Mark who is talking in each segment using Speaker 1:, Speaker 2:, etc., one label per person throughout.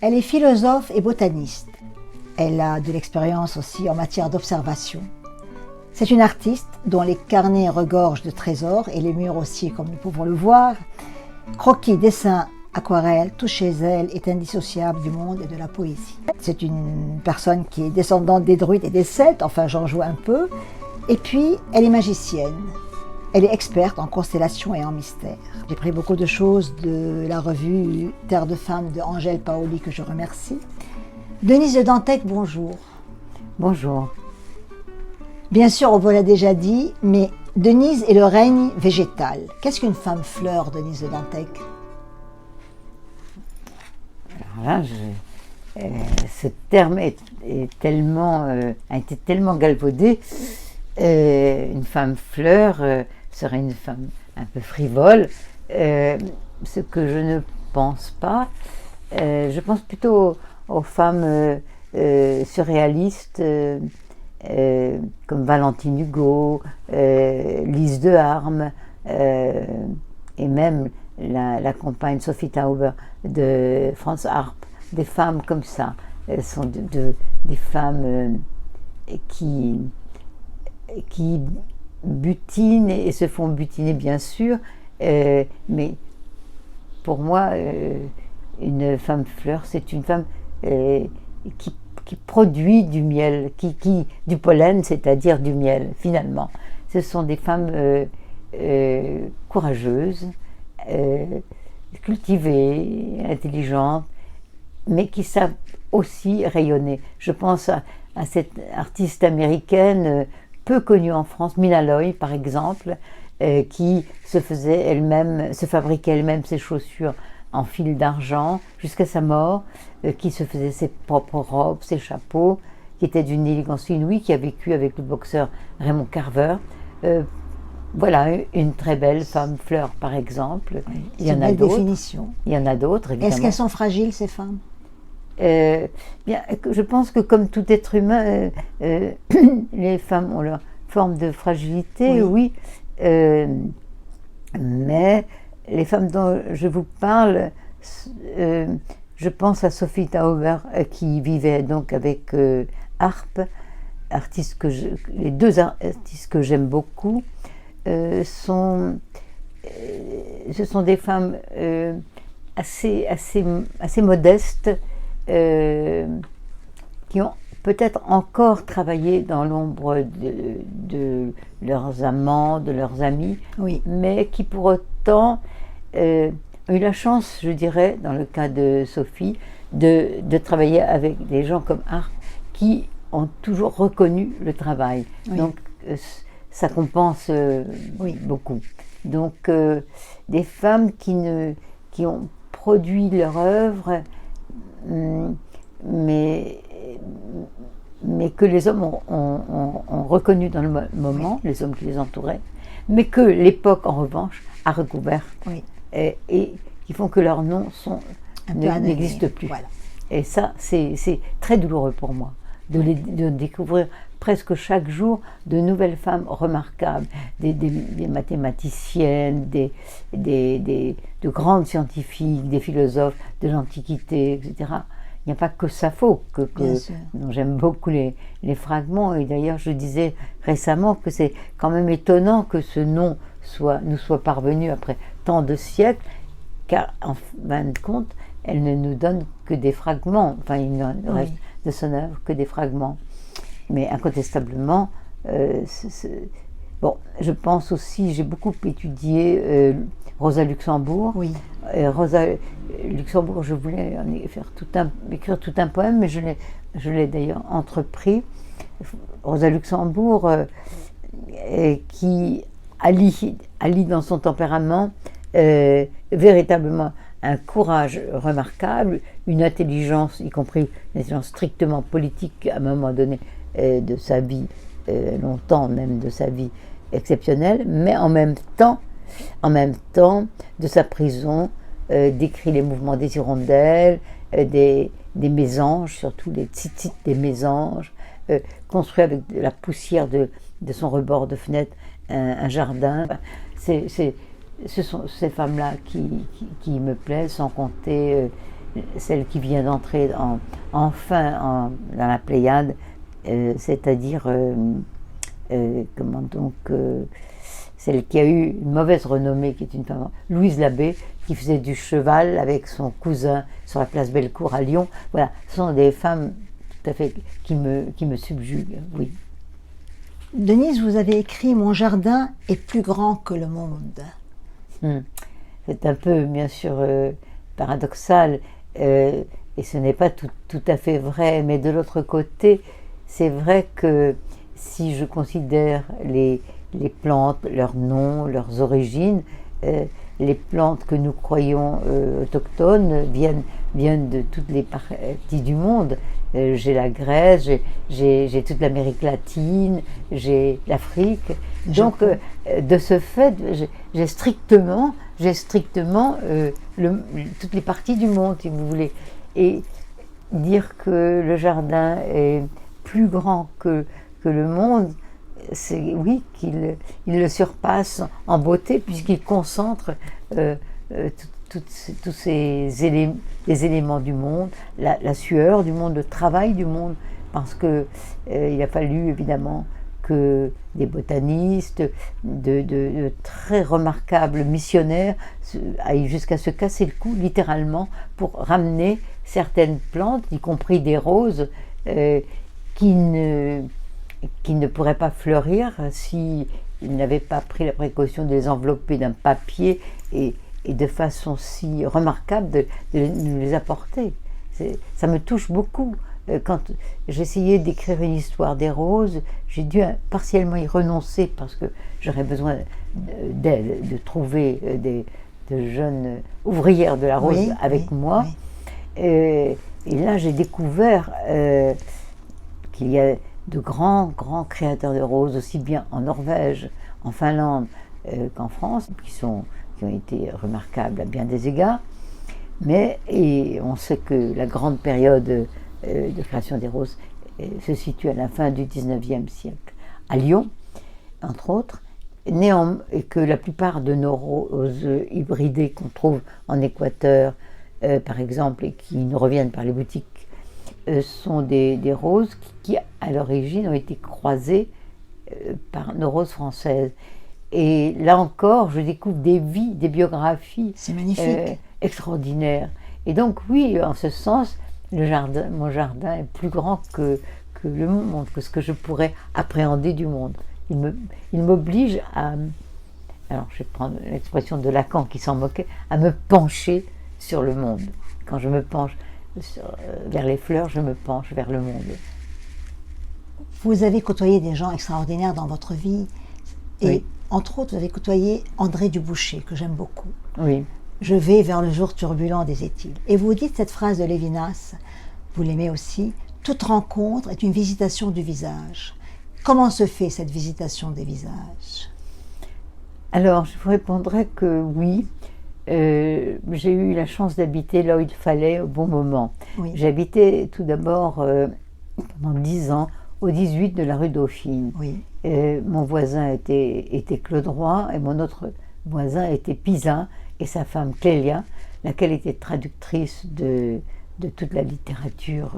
Speaker 1: Elle est philosophe et botaniste. Elle a de l'expérience aussi en matière d'observation. C'est une artiste dont les carnets regorgent de trésors et les murs aussi, comme nous pouvons le voir. Croquis, dessins, aquarelles, tout chez elle est indissociable du monde et de la poésie. C'est une personne qui est descendante des Druides et des Celtes, enfin j'en joue un peu. Et puis, elle est magicienne. Elle est experte en constellations et en mystères. J'ai pris beaucoup de choses de la revue Terre de Femmes de Angèle Paoli, que je remercie. Denise de Dantec, bonjour.
Speaker 2: Bonjour.
Speaker 1: Bien sûr, on vous l'a déjà dit, mais Denise est le règne végétal. Qu'est-ce qu'une femme fleur, Denise de Dantec?
Speaker 2: Alors là, ce terme a été tellement galvaudé. Une femme fleur serait une femme un peu frivole, ce que je ne pense pas. Je pense plutôt aux femmes surréalistes comme Valentine Hugo, Lise de Harme, et même la compagne Sophie Tauber de Franz Arp. Des femmes comme ça. Elles sont des femmes qui butinent et se font butiner, bien sûr, mais pour moi, une femme fleur, c'est une femme qui produit du miel, du pollen, c'est-à-dire du miel, finalement. Ce sont des femmes courageuses, cultivées, intelligentes, mais qui savent aussi rayonner. Je pense à cette artiste américaine peu connue en France, Mina Loy par exemple, qui se fabriquait elle-même ses chaussures en fil d'argent jusqu'à sa mort, qui se faisait ses propres robes, ses chapeaux, qui était d'une élégance inouïe, qui a vécu avec le boxeur Raymond Carver. Voilà une très belle femme fleur, par exemple.
Speaker 1: Oui,
Speaker 2: il y en a d'autres.
Speaker 1: Définition.
Speaker 2: Il y en a d'autres, évidemment.
Speaker 1: Est-ce qu'elles sont fragiles, ces femmes?
Speaker 2: Bien, je pense que comme tout être humain, les femmes ont leur forme de fragilité, oui. Mais les femmes dont je vous parle, je pense à Sophie Tauber qui vivait donc avec Arp, les deux artistes que j'aime beaucoup. Ce sont des femmes assez modestes, qui ont peut-être encore travaillé dans l'ombre de leurs amants, de leurs amis,
Speaker 1: oui,
Speaker 2: mais qui pour autant ont eu la chance, je dirais, dans le cas de Sophie, de travailler avec des gens comme Arp qui ont toujours reconnu le travail. Oui. Donc ça compense beaucoup. Donc des femmes qui ont produit leur œuvre, mais que les hommes ont reconnu dans le moment, oui, les hommes qui les entouraient, mais que l'époque, en revanche, a recouvert, oui, et qui font que leurs noms n'existent plus. Voilà. Et ça, c'est très douloureux pour moi, de découvrir presque chaque jour de nouvelles femmes remarquables, des mathématiciennes, de grandes scientifiques, des philosophes de l'Antiquité, etc. Il n'y a pas que Sappho, dont j'aime beaucoup les fragments. Et d'ailleurs, je disais récemment que c'est quand même étonnant que ce nom nous soit parvenu après tant de siècles, car en fin de compte, elle ne nous donne que des fragments. Enfin, il ne reste de son œuvre que des fragments. Mais incontestablement, bon, je pense aussi, j'ai beaucoup étudié Rosa Luxembourg. Oui. Rosa Luxembourg, je voulais écrire tout un poème, mais je l'ai d'ailleurs entrepris. Rosa Luxembourg, qui allie dans son tempérament véritablement un courage remarquable, une intelligence, y compris une intelligence strictement politique à un moment donné de sa vie, longtemps même de sa vie exceptionnelle, mais en même temps, de sa prison, décrit les mouvements des hirondelles, des mésanges, surtout les tzitzit des mésanges, construit avec de la poussière de son rebord de fenêtre un jardin. Ce sont ces femmes-là qui me plaisent, sans compter celle qui vient d'entrer enfin dans la Pléiade, c'est-à-dire comment donc celle qui a eu une mauvaise renommée, qui est une femme, Louise Labbé, qui faisait du cheval avec son cousin sur la place Bellecour à Lyon. Voilà, ce sont des femmes tout à fait qui me subjuguent, oui.
Speaker 1: Denise, vous avez écrit « Mon jardin est plus grand que le monde ».
Speaker 2: C'est un peu, bien sûr, paradoxal, et ce n'est pas tout à fait vrai, mais de l'autre côté, c'est vrai que si je considère les plantes, leurs noms, leurs origines, les plantes que nous croyons autochtones viennent de toutes les parties du monde. J'ai la Grèce, j'ai toute l'Amérique latine, j'ai l'Afrique. Donc, de ce fait, j'ai strictement toutes les parties du monde, si vous voulez. Et dire que le jardin est plus grand que le monde, c'est oui qu'il le surpasse en beauté, puisqu'il concentre tous ces éléments du monde, la sueur du monde, le travail du monde, parce que il a fallu évidemment que des botanistes, de très remarquables missionnaires aillent jusqu'à se casser le cou, littéralement, pour ramener certaines plantes, y compris des roses, qui ne pourraient pas fleurir s'ils n'avaient pas pris la précaution de les envelopper d'un papier et de façon si remarquable de nous les apporter. Ça me touche beaucoup. Quand j'essayais d'écrire une histoire des roses, j'ai dû partiellement y renoncer parce que j'aurais besoin d'aide, de trouver de jeunes ouvrières de la rose avec moi. Oui. Et là, j'ai découvert qu'il y a de grands créateurs de roses, aussi bien en Norvège, en Finlande qu'en France, qui ont été remarquables à bien des égards. Et on sait que la grande période de création des roses se situe à la fin du 19e siècle, à Lyon, entre autres, et que la plupart de nos roses hybridées qu'on trouve en Équateur, par exemple, et qui nous reviennent par les boutiques, sont des roses qui, à l'origine, ont été croisées par nos roses françaises. Et là encore, je découvre des vies, des biographies extraordinaires. Et donc, oui, en ce sens, mon jardin est plus grand que le monde, que ce que je pourrais appréhender du monde. Il m'oblige à, alors je vais prendre l'expression de Lacan qui s'en moquait, à me pencher sur le monde. Quand je me penche vers les fleurs, je me penche vers le monde.
Speaker 1: Vous avez côtoyé des gens extraordinaires dans votre vie, et oui. Entre autres, vous avez côtoyé André Dubouché, que j'aime beaucoup.
Speaker 2: Oui.
Speaker 1: Je vais vers le jour turbulent, disait-il. Et vous dites cette phrase de Lévinas, vous l'aimez aussi, toute rencontre est une visitation du visage. Comment se fait cette visitation des visages?
Speaker 2: Alors, je vous répondrai que oui. J'ai eu la chance d'habiter là où il fallait au bon moment. Oui. J'ai habité tout d'abord pendant 10 ans au 18 de la rue Dauphine. Oui. Mon voisin était Claude Roy et mon autre voisin était Pizin et sa femme Clélia, laquelle était traductrice de toute la littérature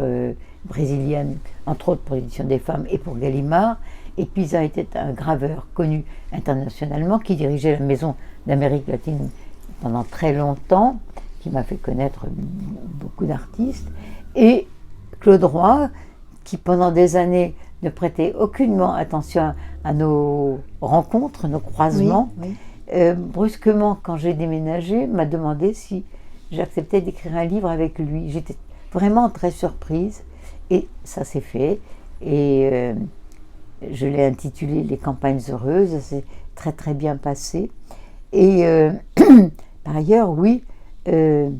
Speaker 2: brésilienne, entre autres pour l'édition des femmes et pour Gallimard. Et Pizin était un graveur connu internationalement qui dirigeait la Maison d'Amérique latine pendant très longtemps, qui m'a fait connaître beaucoup d'artistes. Et Claude Roy, qui pendant des années ne prêtait aucunement attention à nos rencontres, nos croisements, oui, oui. Brusquement, quand j'ai déménagé, m'a demandé si j'acceptais d'écrire un livre avec lui. J'étais vraiment très surprise, et ça s'est fait. Et je l'ai intitulé « Les campagnes heureuses », ça s'est très très bien passé. Et par ailleurs, oui, comme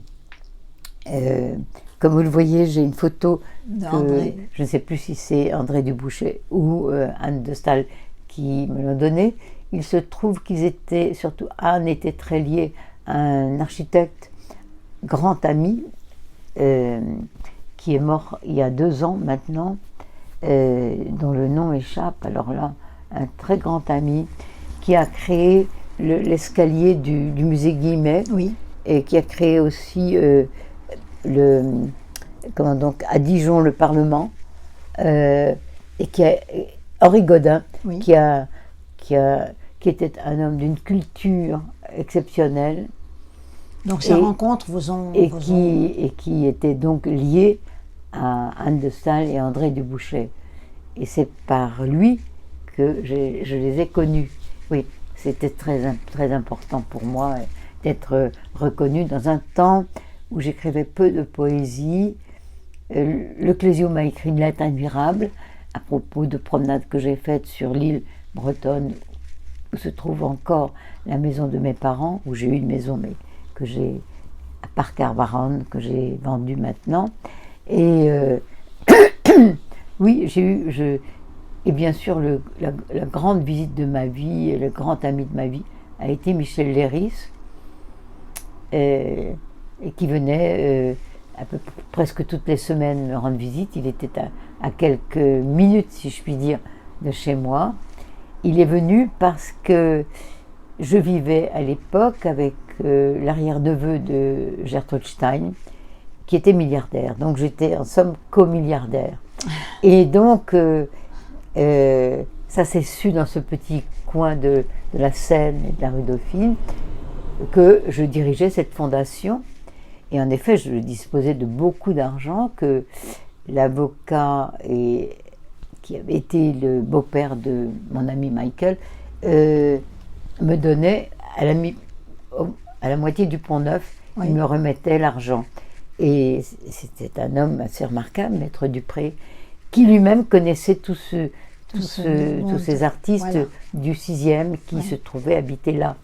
Speaker 2: vous le voyez, j'ai une photo que je ne sais plus si c'est André Dubouché ou Anne de Staël qui me l'ont donnée. Il se trouve qu'ils étaient, surtout Anne était très liée à un architecte grand ami qui est mort il y a 2 ans maintenant, dont le nom échappe. Alors là, un très grand ami qui a créé l'escalier du musée Guimet, oui. Et qui a créé aussi comment donc, à Dijon, le Parlement, et Henri Gaudin,
Speaker 1: Oui.
Speaker 2: qui était un homme d'une culture exceptionnelle.
Speaker 1: Donc ces rencontres vous ont...
Speaker 2: Et qui était donc lié à Anne de Staël et André Dubouchet. Et c'est par lui que je les ai connus. Oui, c'était très important pour moi d'être reconnue dans un temps où j'écrivais peu de poésie. Le Clésio m'a écrit une lettre admirable à propos de promenades que j'ai faites sur l'île bretonne où se trouve encore la maison de mes parents, où j'ai eu une maison mais que j'ai à Parc-Arbaronne, que j'ai vendue maintenant. Et oui, et bien sûr la grande visite de ma vie et le grand ami de ma vie a été Michel Léris, et qui venait presque toutes les semaines me rendre visite. Il était à quelques minutes, si je puis dire, de chez moi. Il est venu parce que je vivais à l'époque avec l'arrière-neveu de Gertrude Stein, qui était milliardaire. Donc j'étais en somme co-milliardaire. Et donc ça s'est su dans ce petit coin de la Seine et de la rue Dauphine que je dirigeais cette fondation. Et en effet, je disposais de beaucoup d'argent que l'avocat qui avait été le beau-père de mon ami Michael me donnait à la moitié du Pont-Neuf. Oui. Il me remettait l'argent. Et c'était un homme assez remarquable, Maître Dupré, qui lui-même connaissait tous ces artistes, voilà, du 6e qui, ouais, se trouvaient habités là.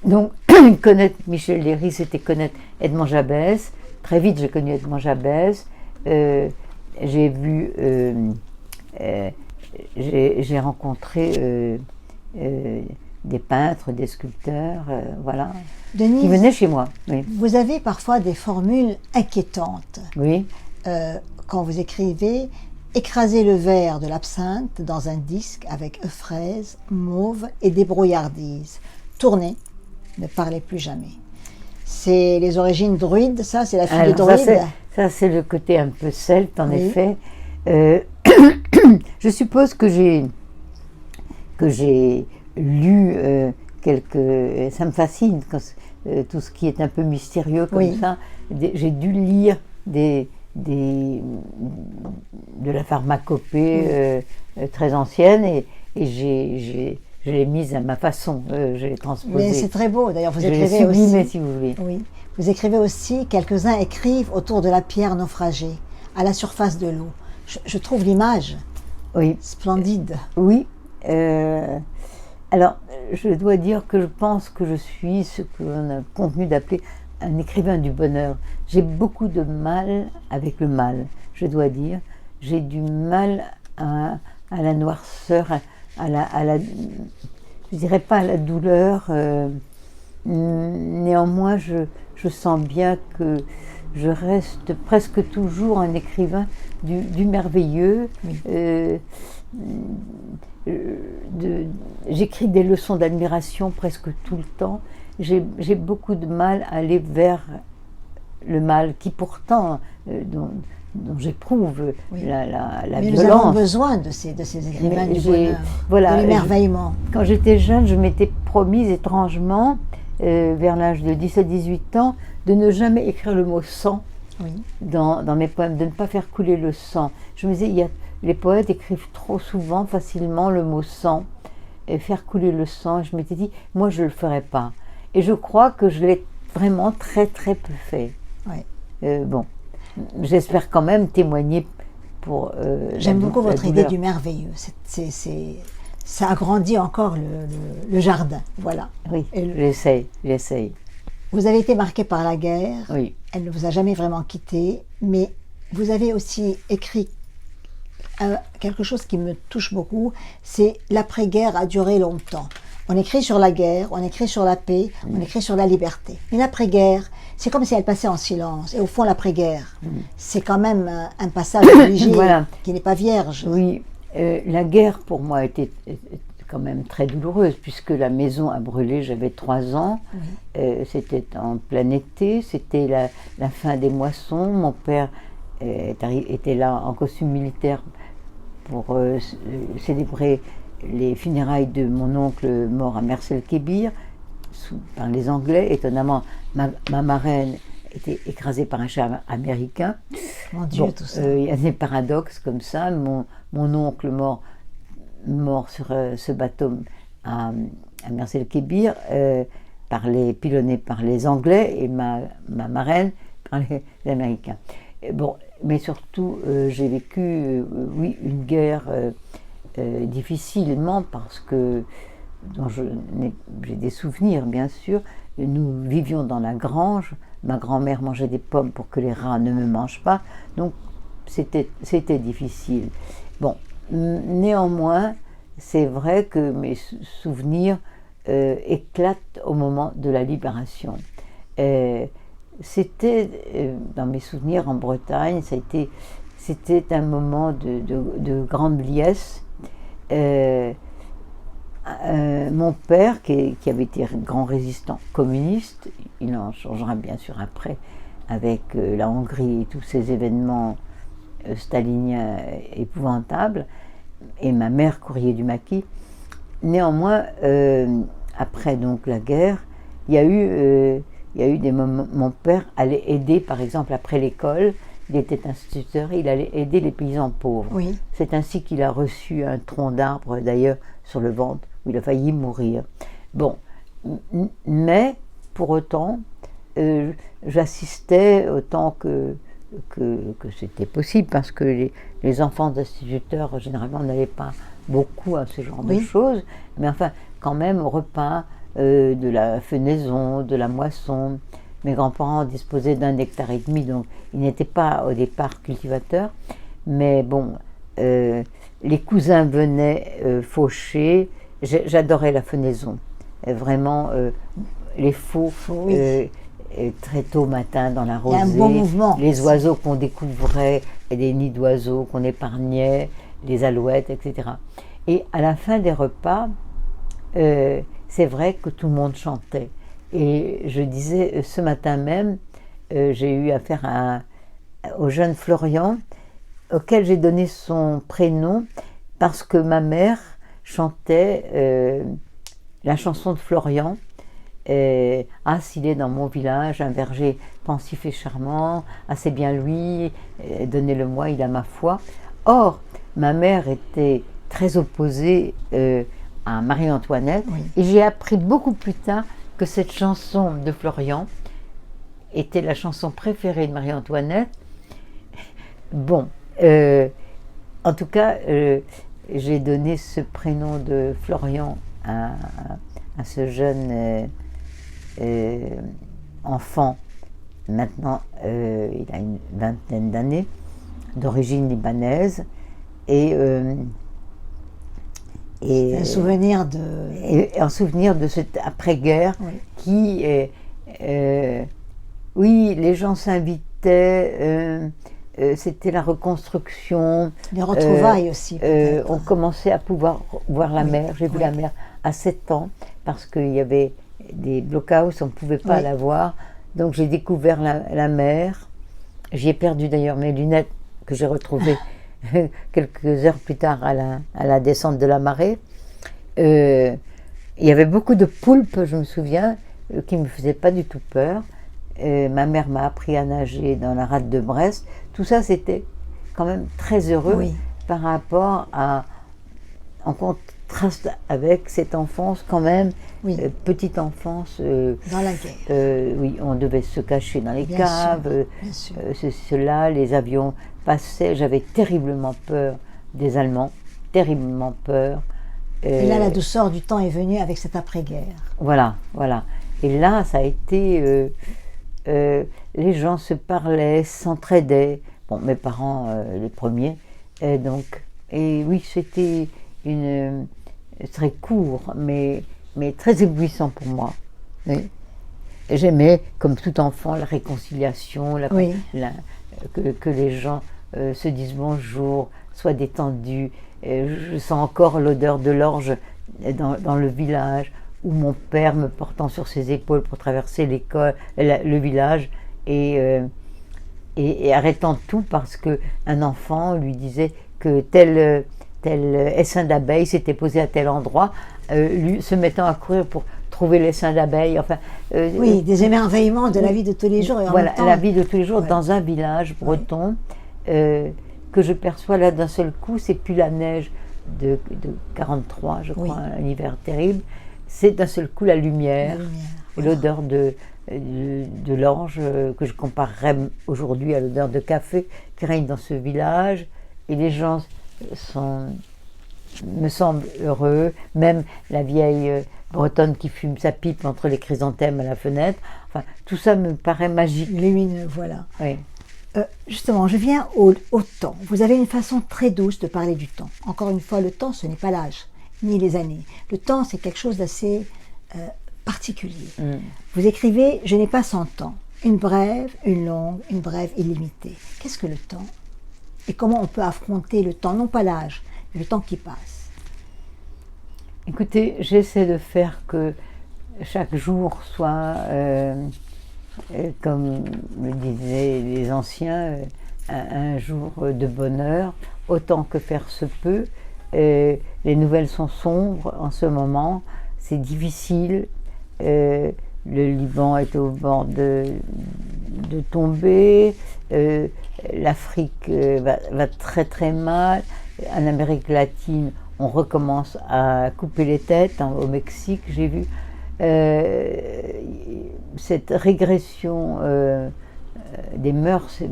Speaker 2: Donc, connaître Michel Léris, c'était connaître Edmond Jabès. Très vite, j'ai connu Edmond Jabès. J'ai vu, j'ai rencontré des peintres, des sculpteurs, voilà,
Speaker 1: Denise,
Speaker 2: qui venaient chez moi. Oui.
Speaker 1: Vous avez parfois des formules inquiétantes.
Speaker 2: Oui.
Speaker 1: Quand vous écrivez « Écraser le verre de l'absinthe dans un disque avec fraise, mauve et débrouillardise. Tournez, ne parlez plus jamais. » C'est les origines druides, ça? C'est la fille des druides?
Speaker 2: Ça, c'est le côté un peu celte, en, oui, effet. Je suppose que j'ai lu quelques... Ça me fascine, tout ce qui est un peu mystérieux comme, oui, ça. J'ai dû lire de la pharmacopée, oui, très ancienne, et je l'ai mise à ma façon, je l'ai transposée.
Speaker 1: Mais c'est très beau, d'ailleurs, vous écrivez
Speaker 2: sublimé,
Speaker 1: aussi...
Speaker 2: si vous voulez.
Speaker 1: Oui, vous écrivez aussi, quelques-uns écrivent autour de la pierre naufragée, à la surface de l'eau. Je trouve l'image, oui, splendide.
Speaker 2: Oui, alors, je dois dire que je pense que je suis ce qu'on a convenu d'appeler un écrivain du bonheur. J'ai beaucoup de mal avec le mal, je dois dire. J'ai du mal à la noirceur, je dirais pas à la douleur. Néanmoins, je sens bien que je reste presque toujours un écrivain du merveilleux. Oui. J'écris des leçons d'admiration presque tout le temps. J'ai beaucoup de mal à aller vers le mal, qui pourtant, dont j'éprouve, oui, la
Speaker 1: mais
Speaker 2: violence.
Speaker 1: Nous avons besoin de ces écrivains du bonheur, voilà, de l'émerveillement.
Speaker 2: Quand j'étais jeune, je m'étais promise étrangement, vers l'âge de 17-18 ans, de ne jamais écrire le mot sang, oui, dans mes poèmes, de ne pas faire couler le sang. Je me disais, les poètes écrivent trop souvent, facilement, le mot sang, et faire couler le sang. Je m'étais dit, moi, je ne le ferai pas. Et je crois que je l'ai vraiment très, très peu fait. Oui. Bon, j'espère quand même témoigner pour...
Speaker 1: J'aime beaucoup votre idée du merveilleux. Ça agrandit encore le jardin, voilà.
Speaker 2: Oui, j'essaye.
Speaker 1: Vous avez été marqué par la guerre.
Speaker 2: Oui.
Speaker 1: Elle ne vous a jamais vraiment quitté, mais vous avez aussi écrit quelque chose qui me touche beaucoup, c'est l'après-guerre a duré longtemps. On écrit sur la guerre, on écrit sur la paix, on écrit sur la liberté. Mais l'après-guerre, c'est comme si elle passait en silence. Et au fond, l'après-guerre, c'est quand même un passage obligé, voilà, qui n'est pas vierge.
Speaker 2: Oui, la guerre pour moi était quand même très douloureuse, puisque la maison a brûlé, j'avais 3 ans, c'était en plein été, c'était la fin des moissons, mon père était là en costume militaire pour célébrer les funérailles de mon oncle mort à Mers-el-Kébir, par les Anglais. Étonnamment, ma marraine était écrasée par un char américain.
Speaker 1: Mon Dieu, tout ça.
Speaker 2: Il y a des paradoxes comme ça. Mon oncle mort sur ce bateau à Mers-el-Kébir, pilonné par les Anglais, et ma marraine par les Américains. Bon, mais surtout, j'ai vécu, oui, une guerre difficilement, parce que j'ai des souvenirs, bien sûr. Nous vivions dans la grange. Ma grand-mère mangeait des pommes pour que les rats ne me mangent pas. Donc, c'était difficile. Bon, néanmoins, c'est vrai que mes souvenirs éclatent au moment de la libération. C'était, dans mes souvenirs en Bretagne, c'était un moment de grande liesse. Mon père, qui avait été grand résistant communiste, il en changera bien sûr après avec la Hongrie et tous ces événements staliniens épouvantables, et ma mère, courrier du maquis. Néanmoins, après donc la guerre, il y a eu des moments. Mon père allait aider, par exemple, après l'école, il était instituteur, il allait aider les paysans pauvres.
Speaker 1: Oui.
Speaker 2: C'est ainsi qu'il a reçu un tronc d'arbre, d'ailleurs, sur le ventre, où il a failli mourir. Bon, mais pour autant, j'assistais autant que c'était possible, parce que les enfants d'instituteurs, généralement, n'allaient pas beaucoup à ce genre de choses, mais enfin, quand même, au repas, de la fenaison, de la moisson. Mes grands-parents disposaient d'1,5 hectare, donc ils n'étaient pas au départ cultivateurs, mais bon, les cousins venaient faucher. J'adorais la fenaison, vraiment, les faux, très tôt matin dans la rosée,
Speaker 1: un bon mouvement,
Speaker 2: les oiseaux qu'on découvrait, et des nids d'oiseaux qu'on épargnait, les alouettes, etc. Et à la fin des repas, c'est vrai que tout le monde chantait. Et je disais, ce matin même, j'ai eu affaire au jeune Florian, auquel j'ai donné son prénom, parce que ma mère chantait la chanson de Florian. Ah, s'il est dans mon village, un berger pensif et charmant, ah, c'est bien lui, donnez-le-moi, il a ma foi. Or, ma mère était très opposée à Marie-Antoinette, et j'ai appris beaucoup plus tard que cette chanson de Florian était la chanson préférée de Marie-Antoinette. Bon, en tout cas, j'ai donné ce prénom de Florian à ce jeune enfant. Maintenant, il a une vingtaine d'années, d'origine libanaise, et
Speaker 1: un souvenir
Speaker 2: de cette après-guerre qui, oui, les gens s'invitaient, c'était la reconstruction.
Speaker 1: Les retrouvailles aussi.
Speaker 2: On commençait à pouvoir voir la mer. J'ai vu la mer à 7 ans, parce qu'il y avait des blockhaus, on ne pouvait pas la voir. Donc j'ai découvert la mer. J'y ai perdu d'ailleurs mes lunettes, que j'ai retrouvées quelques heures plus tard à la descente de la marée. Il y avait beaucoup de poulpes, je me souviens, qui ne me faisaient pas du tout peur. Ma mère m'a appris à nager dans la rade de Brest. Tout ça, c'était quand même très heureux par rapport en contraste avec cette enfance quand même, petite enfance.
Speaker 1: Dans la guerre.
Speaker 2: Oui, on devait se cacher dans les caves, cela, les avions passaient. J'avais terriblement peur des Allemands, terriblement peur.
Speaker 1: Et là, la douceur du temps est venue avec cette après-guerre.
Speaker 2: Voilà. Et là, ça a été... les gens se parlaient, s'entraidaient. Bon, mes parents, les premiers. Et oui, c'était très court, mais très éblouissant pour moi. Oui. J'aimais, comme tout enfant, la réconciliation, que les gens se disent bonjour, soient détendus. Je sens encore l'odeur de l'orge dans le village, où mon père me portant sur ses épaules pour traverser le village, et arrêtant tout parce qu'un enfant lui disait que tel essaim d'abeilles s'était posé à tel endroit, lui se mettant à courir pour trouver l'essaim d'abeilles. Enfin,
Speaker 1: oui, des émerveillements de la vie de tous les jours. Et
Speaker 2: voilà,
Speaker 1: en même temps,
Speaker 2: la vie de tous les jours dans un village breton, que je perçois là d'un seul coup. C'est plus la neige de 43, je crois, un hiver terrible. C'est d'un seul coup la lumière et l'odeur de l'orge, que je comparerais aujourd'hui à l'odeur de café qui règne dans ce village. Et les gens me semblent heureux, même la vieille bretonne qui fume sa pipe entre les chrysanthèmes à la fenêtre. Enfin, tout ça me paraît magique.
Speaker 1: Lumineux, voilà.
Speaker 2: Oui.
Speaker 1: Justement, je viens au temps. Vous avez une façon très douce de parler du temps. Encore une fois, le temps, ce n'est pas l'âge, ni les années. Le temps, c'est quelque chose d'assez particulier. Vous écrivez « Je n'ai pas 100 ans, une brève, une longue, une brève illimitée ». Qu'est-ce que le temps? Et comment on peut affronter le temps, non pas l'âge, mais le temps qui passe?
Speaker 2: Écoutez, j'essaie de faire que chaque jour soit, comme le disaient les anciens, un jour de bonheur, autant que faire se peut. Les nouvelles sont sombres en ce moment, c'est difficile. Le Liban est au bord de tomber, l'Afrique va très très mal, en Amérique latine on recommence à couper les têtes, au Mexique j'ai vu cette régression des mœurs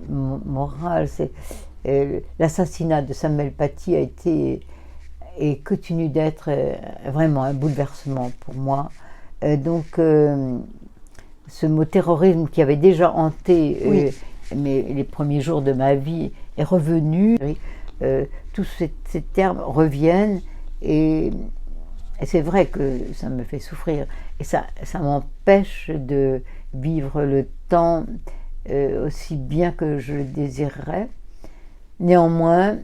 Speaker 2: morales. L'assassinat de Samuel Paty a été et continue d'être vraiment un bouleversement pour moi. Donc ce mot terrorisme qui avait déjà hanté les premiers jours de ma vie est revenu. Tous ces termes reviennent et c'est vrai que ça me fait souffrir et ça m'empêche de vivre le temps aussi bien que je le désirerais. Néanmoins,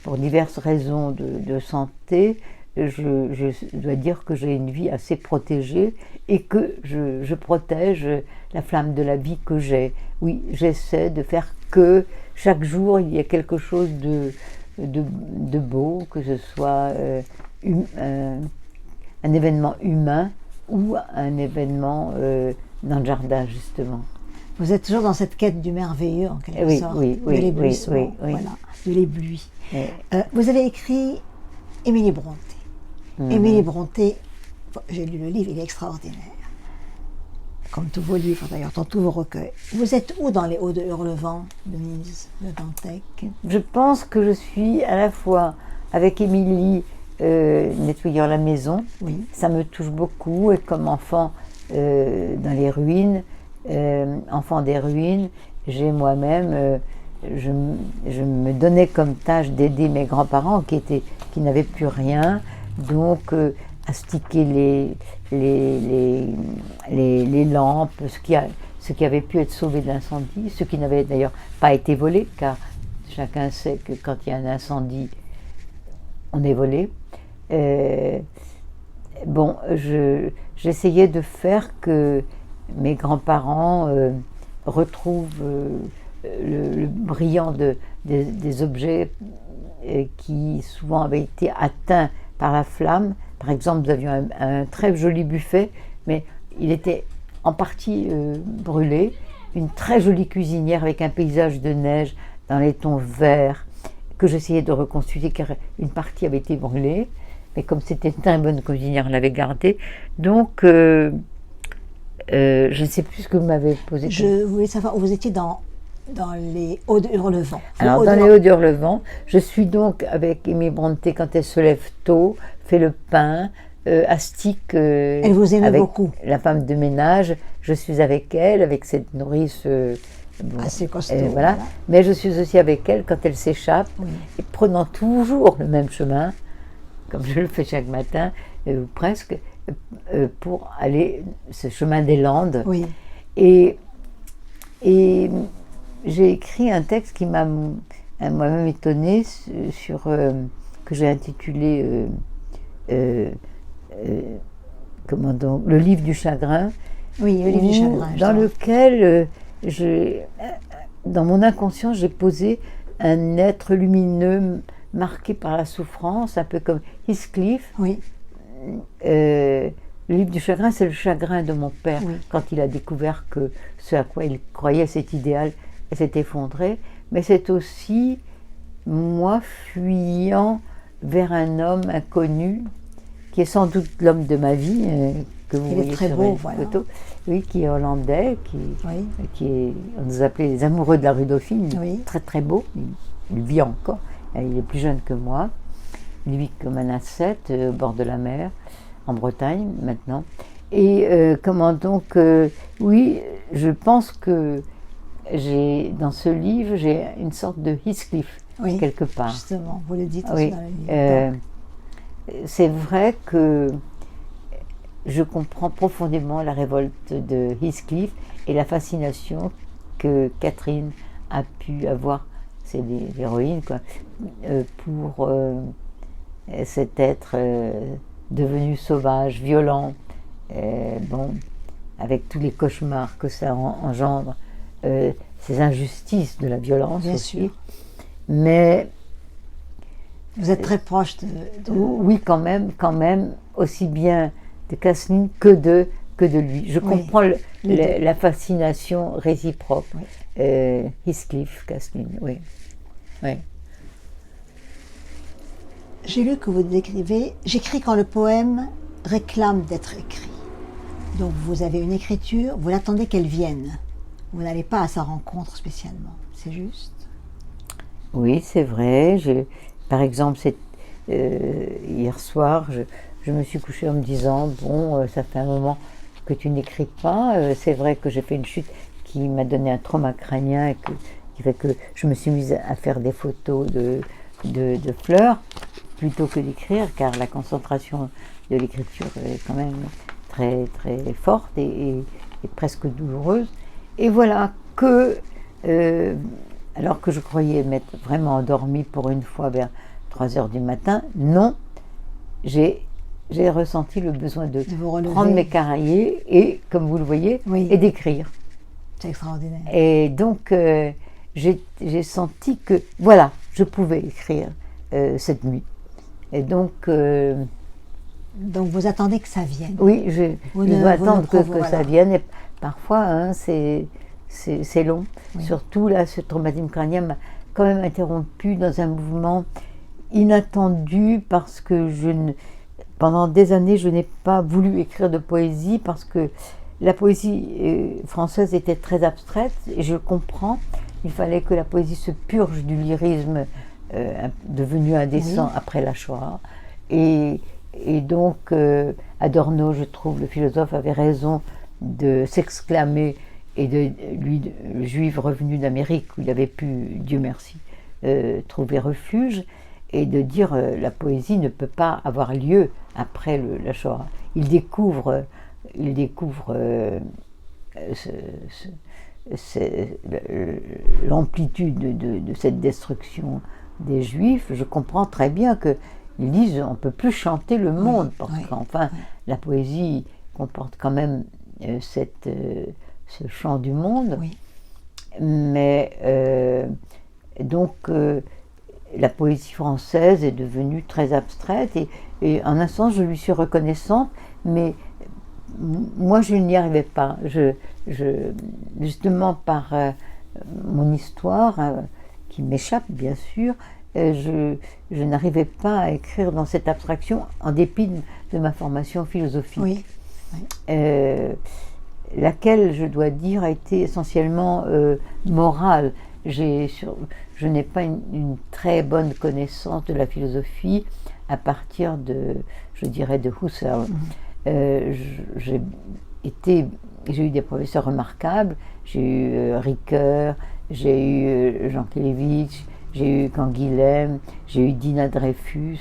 Speaker 2: pour diverses raisons de santé, je dois dire que j'ai une vie assez protégée et que je protège la flamme de la vie que j'ai. Oui, j'essaie de faire que chaque jour il y ait quelque chose de beau, que ce soit un événement humain ou un événement dans le jardin, justement.
Speaker 1: Vous êtes toujours dans cette quête du merveilleux, en quelque sorte, de l'éblouissement, voilà, de l'ébloui. Vous avez écrit Émilie Brontë. Émilie Brontë, j'ai lu le livre, il est extraordinaire. Comme tous vos livres d'ailleurs, dans tous vos recueils. Vous êtes où dans les Hauts de Hurlevent de Nils de Dantec?
Speaker 2: Je pense que je suis à la fois avec Émilie, nettoyant la maison. Ça me touche beaucoup, et comme enfant dans les ruines, enfant des ruines, j'ai moi-même, je me donnais comme tâche d'aider mes grands-parents qui n'avaient plus rien, donc astiquer les lampes, ce qui avait pu être sauvé de l'incendie, ce qui n'avait d'ailleurs pas été volé, car chacun sait que quand il y a un incendie, on est volé. Bon, j'essayais de faire que mes grands-parents retrouvent le brillant des objets qui souvent avaient été atteints par la flamme. Par exemple, nous avions un très joli buffet, mais il était en partie brûlé. Une très jolie cuisinière avec un paysage de neige dans les tons verts que j'essayais de reconstituer, car une partie avait été brûlée. Mais comme c'était une très bonne cuisinière, on l'avait gardée. Donc, je ne sais plus ce que vous m'avez posé.
Speaker 1: Je voulais savoir où vous étiez dans les Hauts de Hurlevent.
Speaker 2: Alors, dans les Hauts de Hurlevent, je suis donc avec Émilie Brontë quand elle se lève tôt, fait le pain, astique.
Speaker 1: Elle vous aimait
Speaker 2: avec
Speaker 1: beaucoup.
Speaker 2: La femme de ménage, je suis avec elle, avec cette nourrice.
Speaker 1: Assez costaud.
Speaker 2: Voilà. Mais je suis aussi avec elle quand elle s'échappe, et prenant toujours le même chemin, comme je le fais chaque matin, ou presque, pour aller ce chemin des Landes. Et j'ai écrit un texte qui m'a moi-même étonnée sur que j'ai intitulé comment donc, Le livre du chagrin.
Speaker 1: Oui, le livre du chagrin.
Speaker 2: Dans lequel, dans mon inconscient, j'ai posé un être lumineux marqué par la souffrance, un peu comme Heathcliff.
Speaker 1: Oui.
Speaker 2: Le livre du chagrin, c'est le chagrin de mon père,
Speaker 1: oui.
Speaker 2: quand il a découvert que ce à quoi il croyait, cet idéal, s'est effondré. Mais c'est aussi moi fuyant vers un homme inconnu, qui est sans doute l'homme de ma vie, que vous voyez
Speaker 1: très
Speaker 2: sur
Speaker 1: beau,
Speaker 2: une
Speaker 1: voilà.
Speaker 2: photo, oui, qui est hollandais, qui est, on nous appelait les amoureux de la rue Dauphine, très très beau, il vit encore, il est plus jeune que moi, il vit comme un ascète au bord de la mer, en Bretagne maintenant, et comment donc, oui, je pense que dans ce livre, j'ai une sorte de Heathcliff, quelque part.
Speaker 1: Justement, vous le dites aussi dans le livre.
Speaker 2: C'est vrai que je comprends profondément la révolte de Heathcliff et la fascination que Catherine a pu avoir, c'est l'héroïne, quoi, pour cet être devenu sauvage, violent, bon, avec tous les cauchemars que ça engendre, ces injustices de la violence
Speaker 1: Bien
Speaker 2: aussi.
Speaker 1: sûr.
Speaker 2: Mais
Speaker 1: vous êtes très proche de...
Speaker 2: Oui, quand même, aussi bien de Kathleen que de lui. Je comprends la fascination réciproque. Heathcliff, Kathleen, oui.
Speaker 1: J'ai lu que vous décrivez « J'écris quand le poème réclame d'être écrit ». Donc vous avez une écriture, vous l'attendez qu'elle vienne. Vous n'allez pas à sa rencontre spécialement, c'est juste?
Speaker 2: Oui, c'est vrai. Par exemple, hier soir, je me suis couchée en me disant « Bon, ça fait un moment que tu n'écris pas. C'est vrai que j'ai fait une chute qui m'a donné un trauma crânien et qui fait que je me suis mise à faire des photos de fleurs plutôt que d'écrire, car la concentration de l'écriture est quand même très, très forte et presque douloureuse. Et voilà que, alors que je croyais m'être vraiment endormie pour une fois vers 3 heures du matin, non, j'ai ressenti le besoin de prendre mes cahiers et, comme vous le voyez, et d'écrire.
Speaker 1: C'est extraordinaire.
Speaker 2: Et donc, j'ai senti que, voilà, je pouvais écrire cette nuit. Et donc
Speaker 1: vous attendez que ça vienne.
Speaker 2: Oui, je dois attendre que ça vienne. Et parfois, hein, c'est long. Surtout là, ce traumatisme crânien m'a quand même interrompu dans un mouvement inattendu parce que pendant des années, je n'ai pas voulu écrire de poésie parce que la poésie française était très abstraite et je comprends. Il fallait que la poésie se purge du lyrisme devenu indécent après la Shoah. Et donc, Adorno, je trouve, le philosophe, avait raison de s'exclamer et lui, le juif revenu d'Amérique, où il avait pu, Dieu merci, trouver refuge, et de dire la poésie ne peut pas avoir lieu après la Shoah. Il découvre l'amplitude de cette destruction des Juifs. Je comprends très bien qu'ils disent on ne peut plus chanter le monde, parce qu'enfin la poésie comporte quand même ce chant du monde. Mais donc la poésie française est devenue très abstraite et en un sens je lui suis reconnaissante, mais moi je n'y arrivais pas. Justement par mon histoire, qui m'échappe bien sûr, je n'arrivais pas à écrire dans cette abstraction en dépit de ma formation philosophique. Laquelle, je dois dire, a été essentiellement morale. Je n'ai pas une très bonne connaissance de la philosophie à partir je dirais, de Husserl. J'ai eu des professeurs remarquables, j'ai eu Ricoeur, j'ai eu Jean Kelevitch, j'ai eu Canguilhem, j'ai eu Dina Dreyfus,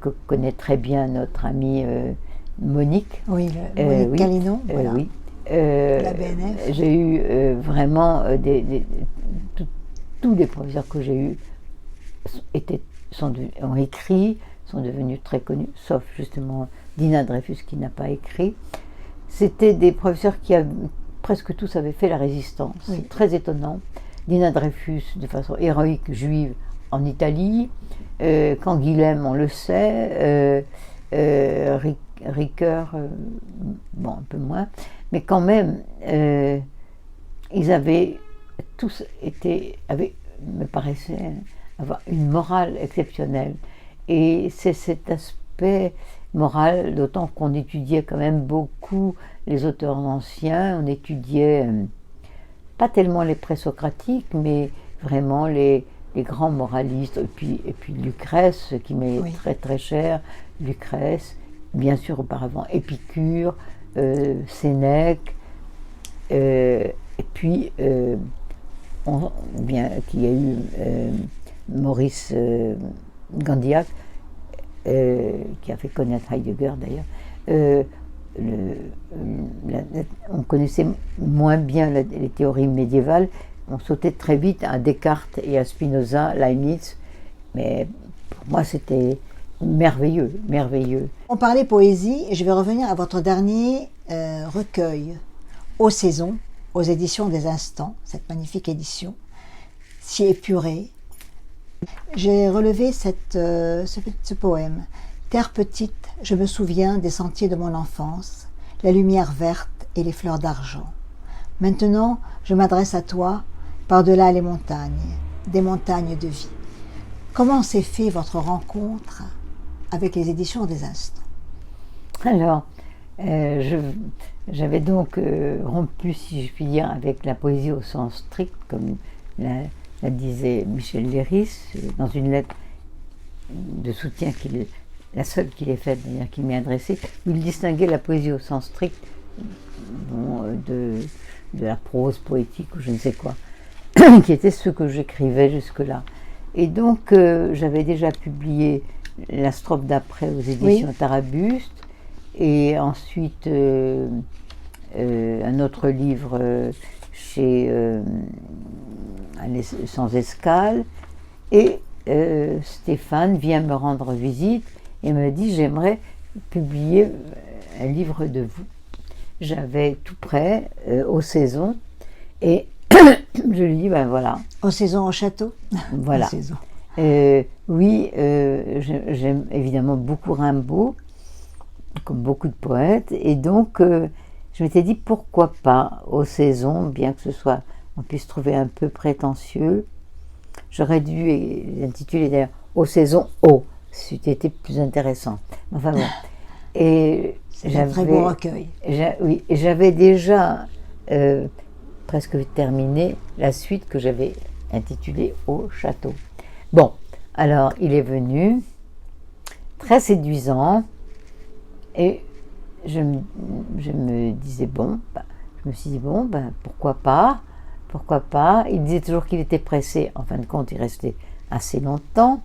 Speaker 2: que connaît très bien notre amie Monique.
Speaker 1: Monique Calinon, voilà. La BNF.
Speaker 2: J'ai eu vraiment tous les professeurs que j'ai eus étaient ont écrit, sont devenus très connus, sauf justement Dina Dreyfus qui n'a pas écrit. C'était des professeurs qui presque tous avaient fait la résistance.
Speaker 1: Oui.
Speaker 2: C'est très étonnant. Dina Dreyfus, de façon héroïque, juive en Italie. Canguilhem, on le sait. Ricoeur, bon, un peu moins. Mais quand même, ils avaient tous me paraissait avoir une morale exceptionnelle. Et c'est cet aspect moral, d'autant qu'on étudiait quand même beaucoup les auteurs anciens, on étudiait pas tellement les présocratiques, mais vraiment les grands moralistes, et puis Lucrèce, qui m'est très très cher, Lucrèce, bien sûr auparavant Épicure, Sénèque, et puis qu'il y a eu Maurice Gandillac, qui a fait connaître Heidegger d'ailleurs. On connaissait moins bien les théories médiévales, on sautait très vite à Descartes et à Spinoza, Leibniz, mais pour moi c'était merveilleux, merveilleux.
Speaker 1: On parlait poésie et je vais revenir à votre dernier recueil, Aux saisons, aux éditions des Instants, cette magnifique édition, si épurée. J'ai relevé ce poème. Terre petite, je me souviens des sentiers de mon enfance, la lumière verte et les fleurs d'argent. Maintenant, je m'adresse à toi par-delà les montagnes, des montagnes de vie. Comment s'est fait votre rencontre avec les éditions des Instants?
Speaker 2: Alors, j'avais donc rompu, si je puis dire, avec la poésie au sens strict, comme la disait Michel Léris, dans une lettre de soutien, la seule qu'il ait faite, d'ailleurs, qu'il m'ait adressée, où il distinguait la poésie au sens strict de la prose poétique ou je ne sais quoi, qui était ce que j'écrivais jusque-là. Et donc, j'avais déjà publié la strophe d'après aux éditions Tarabuste, et ensuite un autre livre chez Sans Escale, et Stéphane vient me rendre visite et me dit: j'aimerais publier un livre de vous. J'avais tout prêt, aux saisons, et je lui dis: ben voilà.
Speaker 1: Aux saisons au château.
Speaker 2: Voilà. Oui, j'aime évidemment beaucoup Rimbaud, comme beaucoup de poètes, et donc je m'étais dit pourquoi pas aux saisons, bien que on puisse trouver un peu prétentieux. J'aurais dû l'intituler d'ailleurs Aux saisons O, c'était été plus intéressant. Enfin bon. Et
Speaker 1: c'est un très beau recueil.
Speaker 2: Oui, et j'avais déjà presque terminé la suite que j'avais intitulée Au château. Bon, alors il est venu, très séduisant, et je me disais je me suis dit pourquoi pas. Il disait toujours qu'il était pressé, en fin de compte il restait assez longtemps,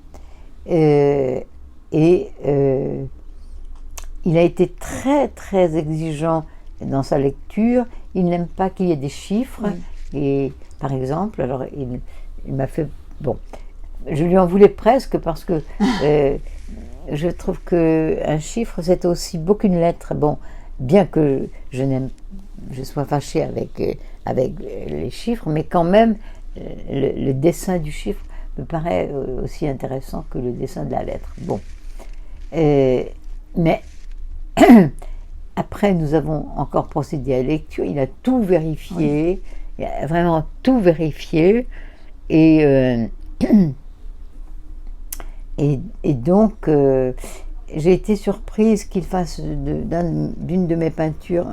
Speaker 2: et il a été très très exigeant dans sa lecture. Il n'aime pas qu'il y ait des chiffres, et par exemple, alors il m'a fait je lui en voulais presque parce que je trouve qu'un chiffre c'est aussi beau qu'une lettre. Bon, bien que je sois fâchée avec les chiffres, mais quand même le dessin du chiffre me paraît aussi intéressant que le dessin de la lettre. Bon, mais après nous avons encore procédé à la lecture. Il a tout vérifié, il a vraiment tout vérifié, et donc j'ai été surprise qu'il fasse d'une de mes peintures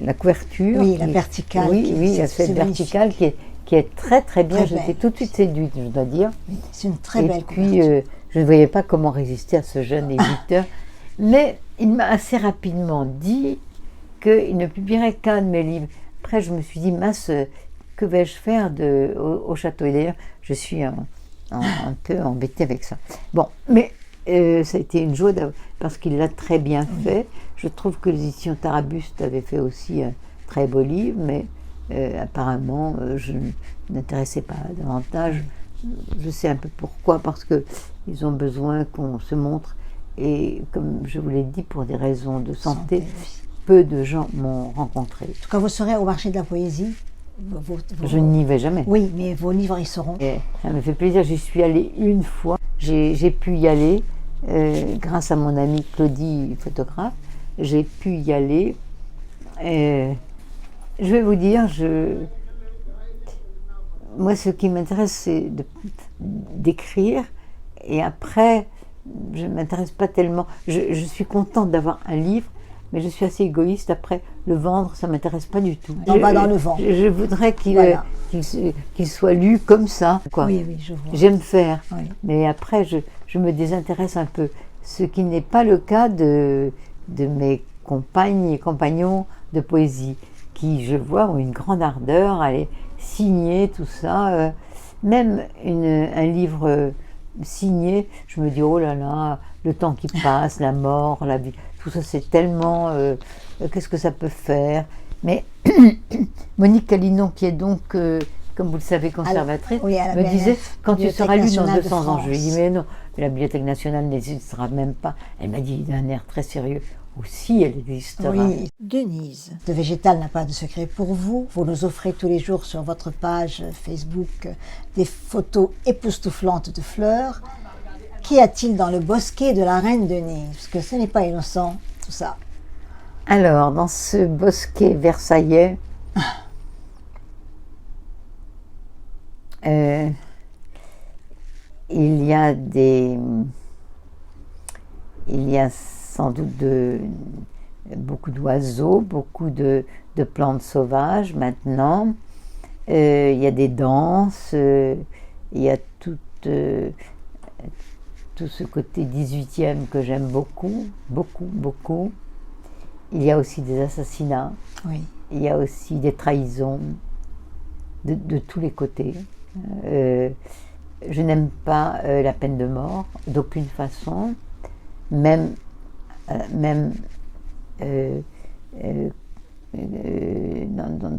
Speaker 2: la couverture.
Speaker 1: Oui, la verticale.
Speaker 2: Oui, cette verticale qui est très très bien. J'étais tout de suite séduite, je dois dire.
Speaker 1: Oui, c'est une très belle couverture.
Speaker 2: Et puis je ne voyais pas comment résister à ce jeune éditeur. Mais il m'a assez rapidement dit qu'il ne publierait qu'un de mes livres. Après, je me suis dit, mince, que vais-je faire au château? Et d'ailleurs, je suis un peu embêtée avec ça. Bon, mais ça a été une joie parce qu'il l'a très bien fait. Je trouve que les éditions Tarabuste avaient fait aussi un très beau livre, mais apparemment, je ne m'intéressais pas davantage je sais un peu pourquoi, parce qu'ils ont besoin qu'on se montre. Et comme je vous l'ai dit, pour des raisons de santé,
Speaker 1: oui.
Speaker 2: peu de gens m'ont rencontré.
Speaker 1: En tout cas, vous serez au marché de la poésie.
Speaker 2: Je n'y vais jamais.
Speaker 1: Oui, mais vos livres y seront.
Speaker 2: Et ça me fait plaisir, j'y suis allée une fois. J'ai pu y aller grâce à mon amie Claudie, photographe. J'ai pu y aller. Je vais vous dire, moi ce qui m'intéresse c'est d'écrire, et après je ne m'intéresse pas tellement. Je suis contente d'avoir un livre, mais je suis assez égoïste. Après, le vendre, ça ne m'intéresse pas du tout.
Speaker 1: On va dans le vent.
Speaker 2: Je voudrais
Speaker 1: Voilà.
Speaker 2: qu'il soit lu comme ça, quoi.
Speaker 1: Oui, oui, je vois.
Speaker 2: J'aime faire,
Speaker 1: Oui.
Speaker 2: mais après, je me désintéresse un peu. Ce qui n'est pas le cas de mes compagnes et compagnons de poésie, qui, je vois, ont une grande ardeur à aller signer tout ça. Même un livre signé, je me dis, oh là là, le temps qui passe, la mort, la vie, tout ça c'est tellement, qu'est-ce que ça peut faire. Mais Monique Calinon, qui est donc, comme vous le savez, conservatrice,
Speaker 1: oui, à la
Speaker 2: me disait, quand tu seras lu dans
Speaker 1: nationale de
Speaker 2: 200 ans, je lui ai dit,
Speaker 1: France.
Speaker 2: mais non, la Bibliothèque nationale n'existera même pas. Elle m'a dit d'un air très sérieux, aussi elle existera.
Speaker 1: Oui. Denise, le végétal n'a pas de secret pour vous. Vous nous offrez tous les jours sur votre page Facebook des photos époustouflantes de fleurs. Qu'y a-t-il dans le bosquet de la reine Denise? Parce que ce n'est pas innocent, tout ça.
Speaker 2: Alors, dans ce bosquet versaillais, il y a sans doute beaucoup d'oiseaux, beaucoup de plantes sauvages maintenant. Il y a des danses, il y a tout ce côté 18e que j'aime beaucoup, beaucoup, beaucoup. Il y a aussi des assassinats,
Speaker 1: oui.
Speaker 2: Il y a aussi des trahisons de tous les côtés. Je n'aime pas la peine de mort d'aucune façon, même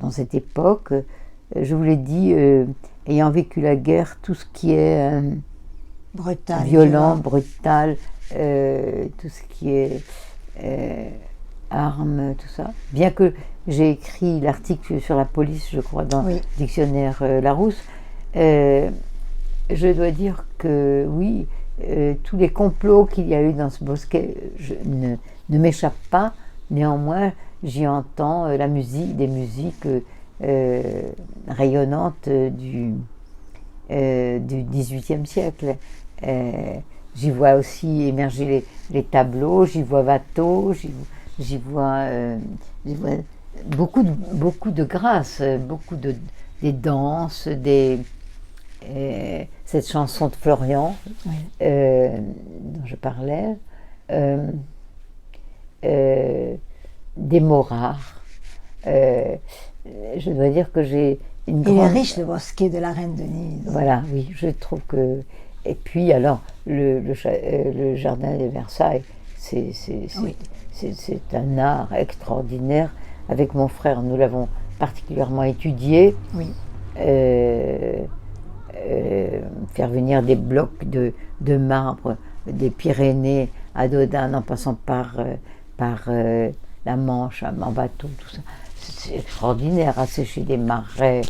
Speaker 2: dans cette époque. Je vous l'ai dit, ayant vécu la guerre, tout ce qui est
Speaker 1: Brutal,
Speaker 2: violent, brutal, tout ce qui est armes, tout ça. Bien que j'ai écrit l'article sur la police, je crois, dans le dictionnaire Larousse, je dois dire que oui, tous les complots qu'il y a eu dans ce bosquet ne m'échappent pas. Néanmoins, j'y entends la musique, des musiques rayonnantes du XVIIIe siècle. J'y vois aussi émerger les tableaux, j'y vois Watteau, j'y vois beaucoup de grâce, beaucoup des danses, cette chanson de Florian dont je parlais, des mots rares. Je dois dire que j'ai une grande...
Speaker 1: Il est riche, le bosquet de la reine Denise.
Speaker 2: Voilà, oui, je trouve que... Et puis alors, le jardin de Versailles, c'est un art extraordinaire. Avec mon frère, nous l'avons particulièrement étudié.
Speaker 1: Oui.
Speaker 2: Faire venir des blocs de marbre des Pyrénées à Dodane en passant par la Manche en bateau, tout ça. C'est extraordinaire, assécher des marais.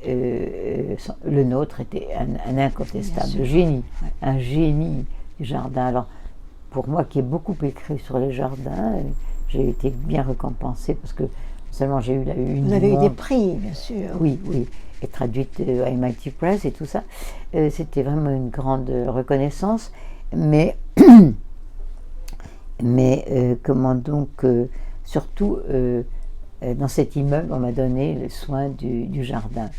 Speaker 2: Le nôtre était un incontestable génie, un génie du jardin. Alors, pour moi qui ai beaucoup écrit sur les jardins, j'ai été bien récompensée parce que non seulement j'ai eu la une.
Speaker 1: Vous avez eu des prix, bien sûr.
Speaker 2: Oui, oui, et traduite à MIT Press et tout ça. C'était vraiment une grande reconnaissance. Mais comment donc, surtout dans cet immeuble, on m'a donné le soin du jardin.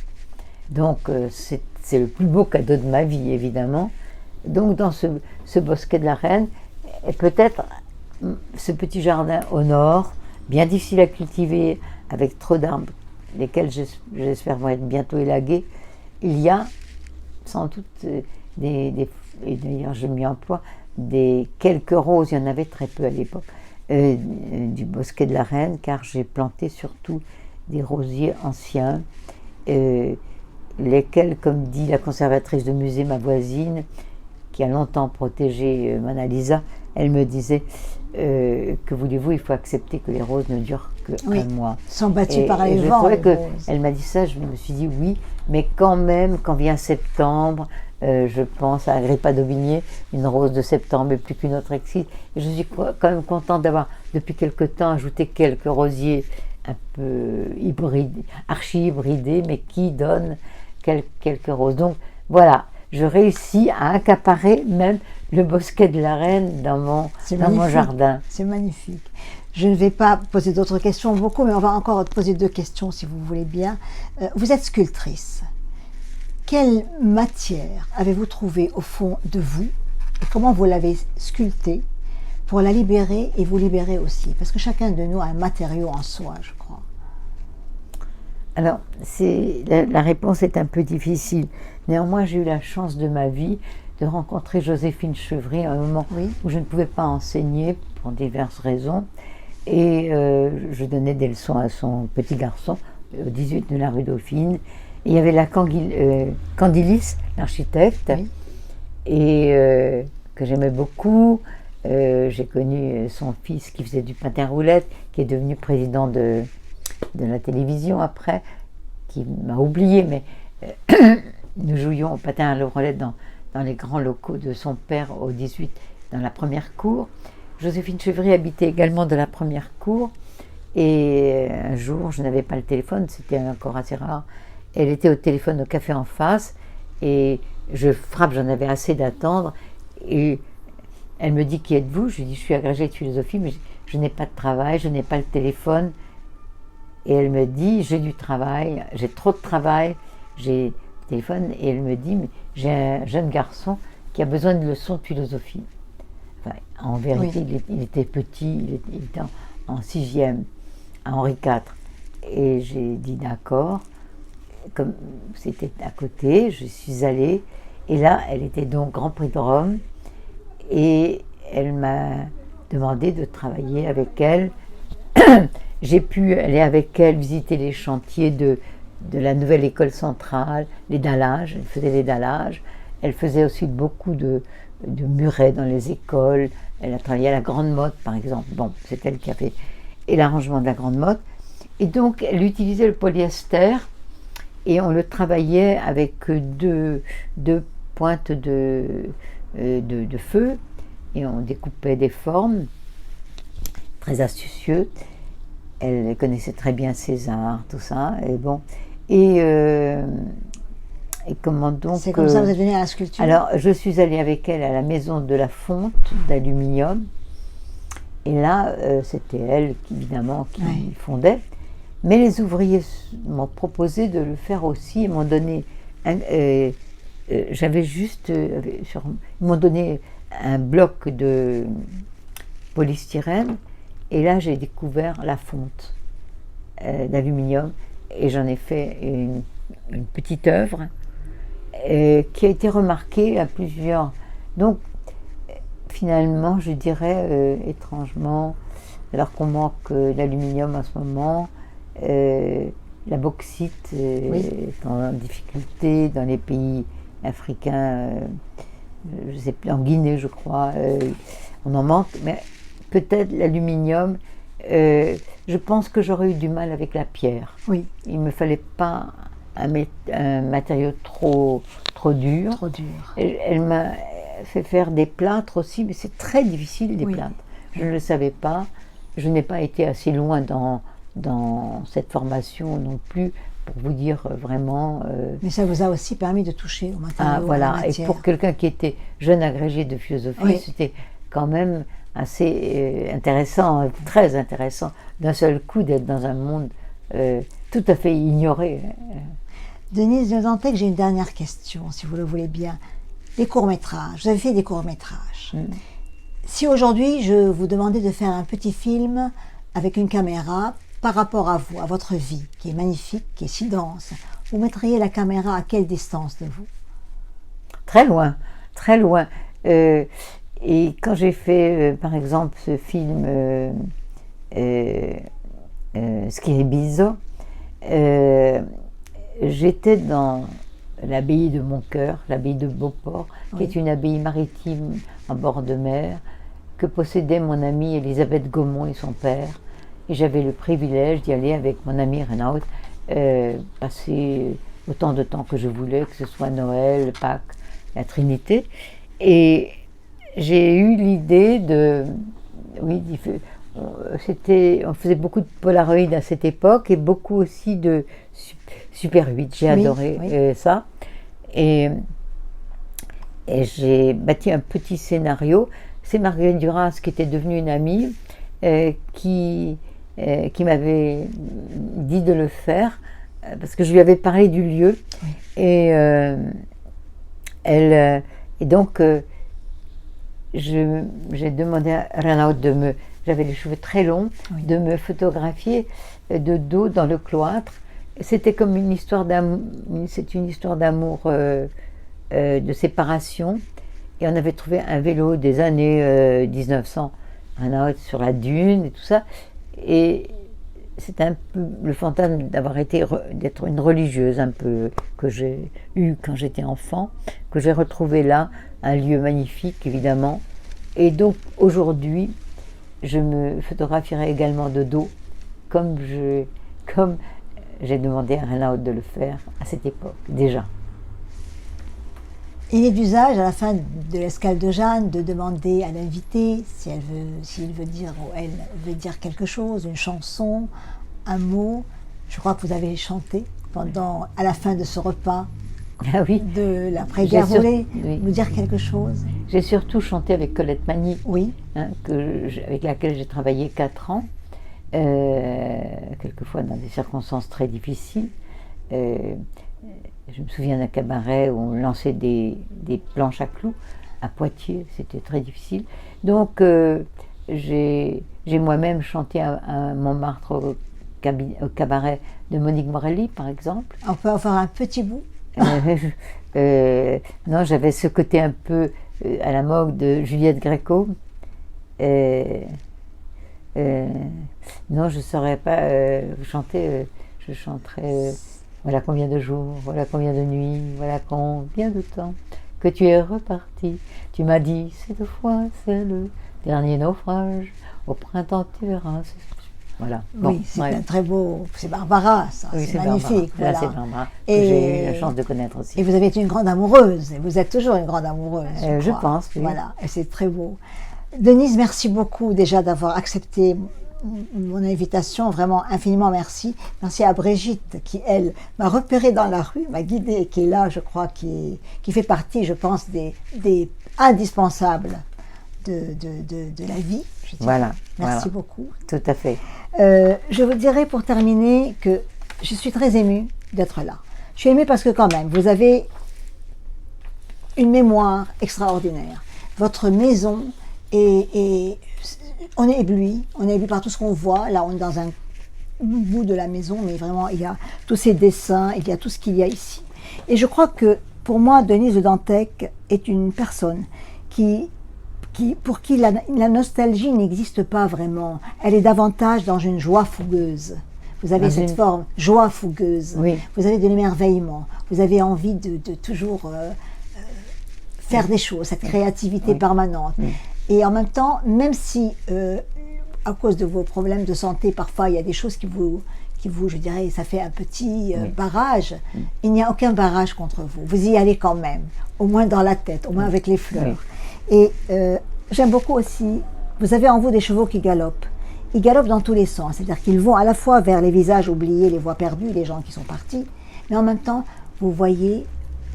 Speaker 2: Donc c'est le plus beau cadeau de ma vie, évidemment. Donc dans ce bosquet de la Reine, et peut-être ce petit jardin au nord, bien difficile à cultiver, avec trop d'arbres, lesquels j'espère vont être bientôt élagués, il y a sans doute et d'ailleurs je m'y emploie, quelques roses, il y en avait très peu à l'époque, du bosquet de la Reine, car j'ai planté surtout des rosiers anciens, et lesquels, comme dit la conservatrice de musée, ma voisine, qui a longtemps protégé Mona Lisa, elle me disait que voulez-vous, il faut accepter que les roses ne durent qu'un mois.
Speaker 1: Sont battues par les vents.
Speaker 2: Elle m'a dit ça, je me suis dit oui, mais quand même, quand vient septembre, je pense à Agrippa d'Aubigné, une rose de septembre et plus qu'une autre exquise. Et je suis quand même contente d'avoir, depuis quelque temps, ajouté quelques rosiers un peu archi-hybridés, mais qui donnent quelques roses. Donc voilà, je réussis à accaparer même le bosquet de la reine dans mon jardin.
Speaker 1: C'est magnifique. Je ne vais pas poser d'autres questions beaucoup, mais on va encore poser 2 questions si vous voulez bien. Vous êtes sculptrice. Quelle matière avez-vous trouvé au fond de vous et comment vous l'avez sculptée pour la libérer et vous libérer aussi? Parce que chacun de nous a un matériau en soi, je crois.
Speaker 2: Alors, la réponse est un peu difficile. Néanmoins, j'ai eu la chance de ma vie de rencontrer Joséphine Chevry à un moment où je ne pouvais pas enseigner pour diverses raisons. Et je donnais des leçons à son petit garçon, au 18 de la rue Dauphine. Et il y avait la Candilis, l'architecte, et que j'aimais beaucoup. J'ai connu son fils qui faisait du patin roulette, qui est devenu président de la télévision après, qui m'a oublié, mais nous jouions au patin à la roulette dans les grands locaux de son père au 18, dans la première cour. Joséphine Chevry habitait également dans la première cour, et un jour, je n'avais pas le téléphone, c'était encore assez rare, elle était au téléphone au café en face, et je frappe, j'en avais assez d'attendre, et elle me dit: qui êtes-vous? Je lui dis: je suis agrégée de philosophie, mais je n'ai pas de travail, je n'ai pas le téléphone. Et elle me dit: j'ai du travail, j'ai trop de travail, j'ai le téléphone. Et elle me dit: mais j'ai un jeune garçon qui a besoin de leçons de philosophie. Enfin, en vérité, il était petit, il était en 6e à Henri IV. Et j'ai dit d'accord. Comme c'était à côté, je suis allée. Et là, elle était donc Grand Prix de Rome. Et elle m'a demandé de travailler avec elle. J'ai pu aller avec elle visiter les chantiers de la nouvelle école centrale, les dallages. Elle faisait les dallages. Elle faisait aussi beaucoup de murets dans les écoles. Elle a travaillé à la Grande Motte, par exemple. Bon, c'est elle qui a fait l'arrangement de la Grande Motte. Et donc, elle utilisait le polyester et on le travaillait avec deux pointes de feu et on découpait des formes, très astucieux. Elle connaissait très bien César, tout ça, et bon, et comment donc...
Speaker 1: C'est comme ça que vous êtes venue à la sculpture?
Speaker 2: Alors, je suis allée avec elle à la maison de la fonte d'aluminium, et là, c'était elle, évidemment, qui fondait, mais les ouvriers m'ont proposé de le faire aussi, ils m'ont donné... j'avais juste... ils m'ont donné un bloc de polystyrène, et là j'ai découvert la fonte d'aluminium, et j'en ai fait une petite œuvre qui a été remarquée à plusieurs. Donc finalement, je dirais étrangement, alors qu'on manque d'aluminium en ce moment, la bauxite est en difficulté dans les pays africains, je sais plus, en Guinée je crois, on en manque, mais peut-être l'aluminium, je pense que j'aurais eu du mal avec la pierre.
Speaker 1: Oui.
Speaker 2: Il ne me fallait pas un matériau trop dur.
Speaker 1: Trop dur.
Speaker 2: Elle m'a fait faire des plâtres aussi, mais c'est très difficile des plâtres. Je ne le savais pas, je n'ai pas été assez loin dans cette formation non plus, pour vous dire vraiment...
Speaker 1: Mais ça vous a aussi permis de toucher au matériau,
Speaker 2: à la
Speaker 1: matière.
Speaker 2: Et pour quelqu'un qui était jeune agrégé de philosophie, c'était quand même assez intéressant, très intéressant, d'un seul coup d'être dans un monde tout à fait ignoré.
Speaker 1: Denise de Dantec, j'ai une dernière question, si vous le voulez bien. Les courts-métrages, vous avez fait des courts-métrages. Si aujourd'hui je vous demandais de faire un petit film avec une caméra par rapport à vous, à votre vie, qui est magnifique, qui est si dense, vous mettriez la caméra à quelle distance de vous?
Speaker 2: Très loin, très loin. Et quand j'ai fait, par exemple, ce film Schiribizzo, j'étais dans l'abbaye de Montcœur, l'abbaye de Beauport, qui
Speaker 1: Oui.
Speaker 2: est une abbaye maritime en bord de mer, que possédait mon amie Elisabeth Gaumont et son père. Et j'avais le privilège d'y aller avec mon ami Renaud, passer autant de temps que je voulais, que ce soit Noël, Pâques, la Trinité. Et j'ai eu l'idée de... Oui, on faisait beaucoup de Polaroid à cette époque et beaucoup aussi de Super 8. J'ai adoré ça. Et j'ai bâti un petit scénario. C'est Marguerite Duras, qui était devenue une amie, qui m'avait dit de le faire, parce que je lui avais parlé du lieu. Et donc, j'ai demandé à Renaud j'avais les cheveux très longs, de me photographier de dos dans le cloître. C'était comme une histoire d'amour, c'est une histoire d'amour, de séparation. Et on avait trouvé un vélo des années 1900, Renaud sur la dune et tout ça. Et c'est un peu le fantasme d'être une religieuse un peu que j'ai eu quand j'étais enfant, que j'ai retrouvé là, un lieu magnifique évidemment. Et donc aujourd'hui, je me photographierai également de dos, comme j'ai demandé à Renaud de le faire à cette époque déjà.
Speaker 1: Il est d'usage à la fin de l'escale de Jeanne de demander à l'invité s'il veut dire ou elle veut dire quelque chose, une chanson, un mot. Je crois que vous avez chanté à la fin de ce repas de l'après-guerre. Vous voulez nous dire quelque chose?
Speaker 2: J'ai surtout chanté avec Colette Magny, avec laquelle j'ai travaillé 4 ans, quelquefois dans des circonstances très difficiles. Je me souviens d'un cabaret où on lançait des planches à clous à Poitiers, c'était très difficile. Donc j'ai moi-même chanté à Montmartre au cabaret de Monique Morelli, par exemple.
Speaker 1: On peut en faire un petit bout?
Speaker 2: Non, j'avais ce côté un peu à la mode de Juliette Gréco. Non, je ne saurais pas chanter, je chanterais... Voilà combien de jours, voilà combien de nuits, voilà combien de temps que tu es reparti. Tu m'as dit, cette fois c'est le dernier naufrage, au printemps tu verras. Voilà.
Speaker 1: Oui, bon, c'est un très beau... C'est Barbara, ça, c'est magnifique.
Speaker 2: Voilà. Là, c'est Barbara, que j'ai eu la chance de connaître aussi.
Speaker 1: Et vous avez été une grande amoureuse, et vous êtes toujours une grande amoureuse.
Speaker 2: Je pense, oui.
Speaker 1: Voilà, et c'est très beau. Denise, merci beaucoup déjà d'avoir accepté mon invitation, vraiment infiniment merci. Merci à Brigitte qui, elle, m'a repérée dans la rue, m'a guidée, qui est là, je crois, qui fait partie, je pense, des indispensables de la vie.
Speaker 2: Voilà.
Speaker 1: Merci beaucoup.
Speaker 2: Tout à fait.
Speaker 1: Je vous dirais pour terminer que je suis très émue d'être là. Je suis émue parce que quand même, vous avez une mémoire extraordinaire. Votre maison on est ébloui par tout ce qu'on voit. Là, on est dans un bout de la maison, mais vraiment, il y a tous ces dessins, il y a tout ce qu'il y a ici. Et je crois que, pour moi, Denise de Dantec est une personne pour qui la nostalgie n'existe pas vraiment. Elle est davantage dans une joie fougueuse. Vous avez cette forme, joie fougueuse.
Speaker 2: Oui.
Speaker 1: Vous avez de l'émerveillement. Vous avez envie de toujours faire des choses, cette créativité permanente. Oui. Et en même temps, même si, à cause de vos problèmes de santé, parfois il y a des choses qui vous je dirais, ça fait un petit barrage, il n'y a aucun barrage contre vous. Vous y allez quand même, au moins dans la tête, au moins avec les fleurs. Et j'aime beaucoup aussi, vous avez en vous des chevaux qui galopent. Ils galopent dans tous les sens, c'est-à-dire qu'ils vont à la fois vers les visages oubliés, les voix perdues, les gens qui sont partis, mais en même temps, vous voyez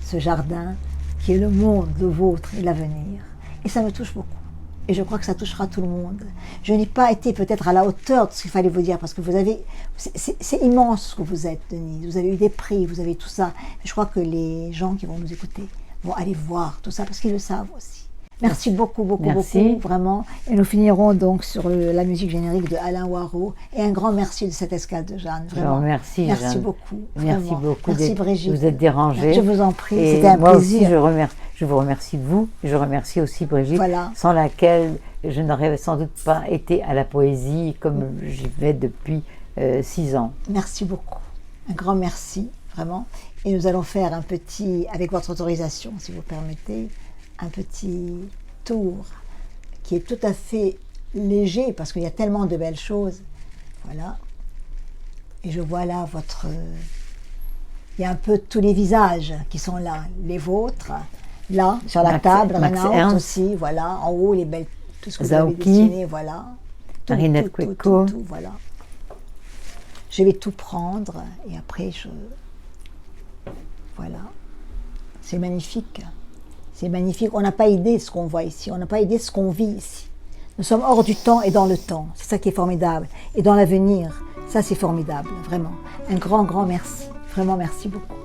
Speaker 1: ce jardin qui est le monde, le vôtre et l'avenir. Et ça me touche beaucoup. Et je crois que ça touchera tout le monde. Je n'ai pas été peut-être à la hauteur de ce qu'il fallait vous dire, parce que vous avez... C'est immense ce que vous êtes, Denise. Vous avez eu des prix, vous avez tout ça. Mais je crois que les gens qui vont nous écouter vont aller voir tout ça, parce qu'ils le savent aussi. Merci beaucoup, beaucoup, beaucoup, vraiment. Et nous finirons donc sur la musique générique de Alain Warraud. Et un grand merci de cette escale de Jeanne, vraiment.
Speaker 2: Merci,
Speaker 1: merci
Speaker 2: Jeanne.
Speaker 1: Beaucoup.
Speaker 2: Merci
Speaker 1: vraiment.
Speaker 2: beaucoup.
Speaker 1: Merci Brigitte.
Speaker 2: Vous êtes dérangée.
Speaker 1: Je vous en prie,
Speaker 2: et
Speaker 1: c'était un
Speaker 2: moi
Speaker 1: plaisir.
Speaker 2: Aussi, je vous remercie vous, et je remercie aussi Brigitte, sans laquelle je n'aurais sans doute pas été à la poésie comme j'y vais depuis 6 ans.
Speaker 1: Merci beaucoup. Un grand merci. vraiment. Et nous allons faire un petit, avec votre autorisation, si vous permettez, un petit tour qui est tout à fait léger parce qu'il y a tellement de belles choses. Voilà. Et je vois là votre... Il y a un peu tous les visages qui sont là, les vôtres, là, sur la table, Renaud aussi, voilà, en haut, les belles, tout ce que vous avez dessiné, voilà.
Speaker 2: Marinette Cueco.
Speaker 1: Tout, voilà. Je vais tout prendre et après voilà. C'est magnifique. C'est magnifique. On n'a pas idée de ce qu'on voit ici. On n'a pas idée de ce qu'on vit ici. Nous sommes hors du temps et dans le temps. C'est ça qui est formidable. Et dans l'avenir, ça c'est formidable, vraiment. Un grand, grand merci. Vraiment merci beaucoup.